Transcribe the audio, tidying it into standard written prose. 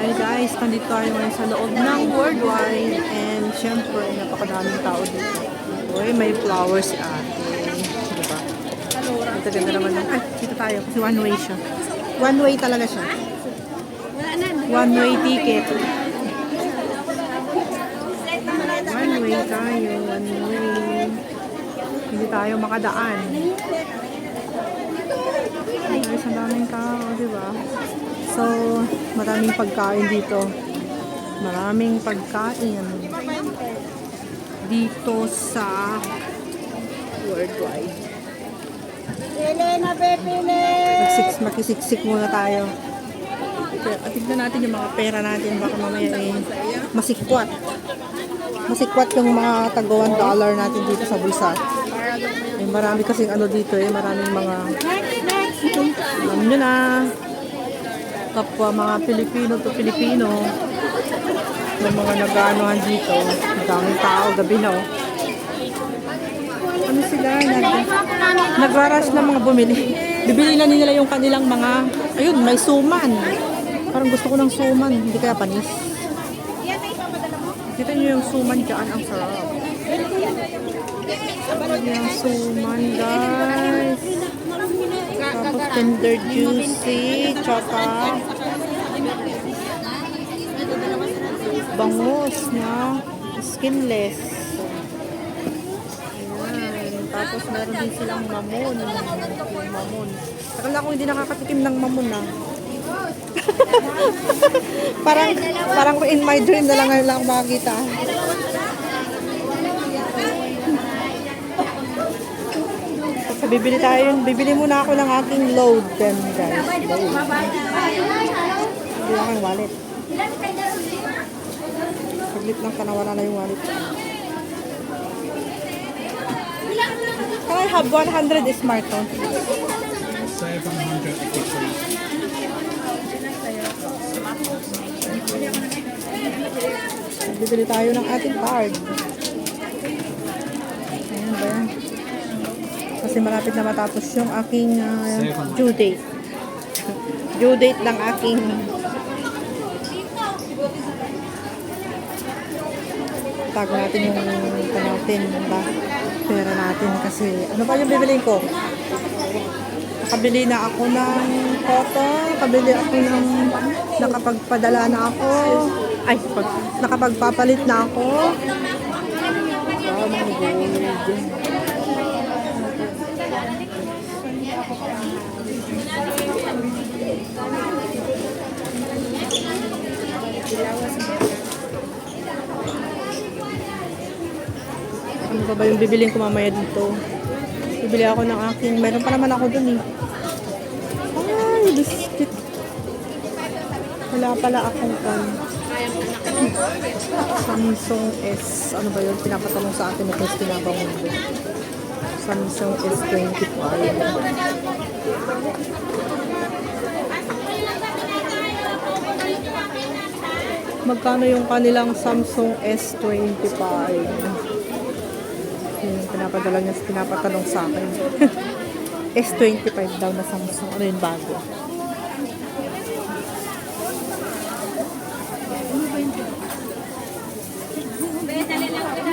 Hi guys, nandito tayo ngayon sa loob ng Worldwide and syempre napakadaming tao dito. Uy, may flowers si ate. Diba? Ito ganda naman ng... Ay, dito tayo kasi one way siya. One way talaga siya. One way ticket. One way tayo, one way. Hindi tayo makadaan. Guys, ang daming tao, diba? So, maraming pagkain dito. Maraming pagkain dito sa Worldwide. Makisiksik muna tayo. At tignan natin yung mga pera natin. Baka mamaya masikwat. Masikwat yung mga taga $1 natin dito sa bulsa. Ay, marami kasing ano dito maraming mga alam nyo na kapwa mga Pilipino to Pilipino yung mga nag-aanohan dito. Daming tao, gabi na ano sila, nagrarush na mga bumili. Bibili na nila yung kanilang mga, ayun, may suman. Parang gusto ko ng suman, hindi kaya panis. Kita nyo yung suman dyan, ang sarap. Yung suman, guys. Tapos tender juicy, tsaka bangus na skinless. Ayan. Tapos meron din silang mamon. Yung mamon. Akala ko hindi nakakatikim ng mamon na. parang in my dream na lang ngayon lang makakita. Bibili muna ako ng aking load then guys. Bibili ako ng wallet. Saglit lang ka nawala na yung wallet. Can I have 100 smart phone? 700 Bibili tayo ng ating card. Ayan ba yan? Kasi malapit na matapos yung aking due date. Due date ng aking tago natin yung pera natin kasi ano ba yung bibiliin ko? Nakabili na ako ng cotton, nakabili ako ng nakapagpadala na ako. Ay, nakapagpapalit na ako. Mga gold. Ano ba yung bibiliin ko mamaya dito? Bibili ako ng aking, meron pa naman ako dun Ay, biscuit. Wala pala akong Samsung S. Ano ba yun? Pinapatanong sa akin na Christina Bangundo. Samsung S25. Magkano yung kanilang Samsung S25? Yung pinapatanong sa akin. S25 daw na Samsung. Ano yung bago?